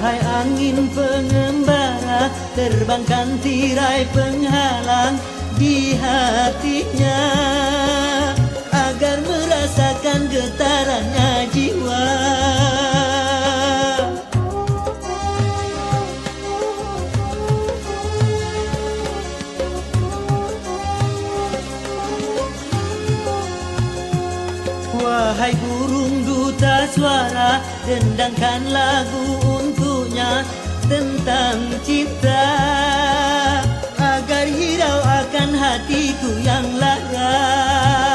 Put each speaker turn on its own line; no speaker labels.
Wahai angin pengembara, terbangkan tirai penghalang di hatinya, agar merasakan getarannya jiwa. Wahai burung duta suara, dendangkan lagu untuknya tentang cinta, agar hirau akan hatiku yang lara.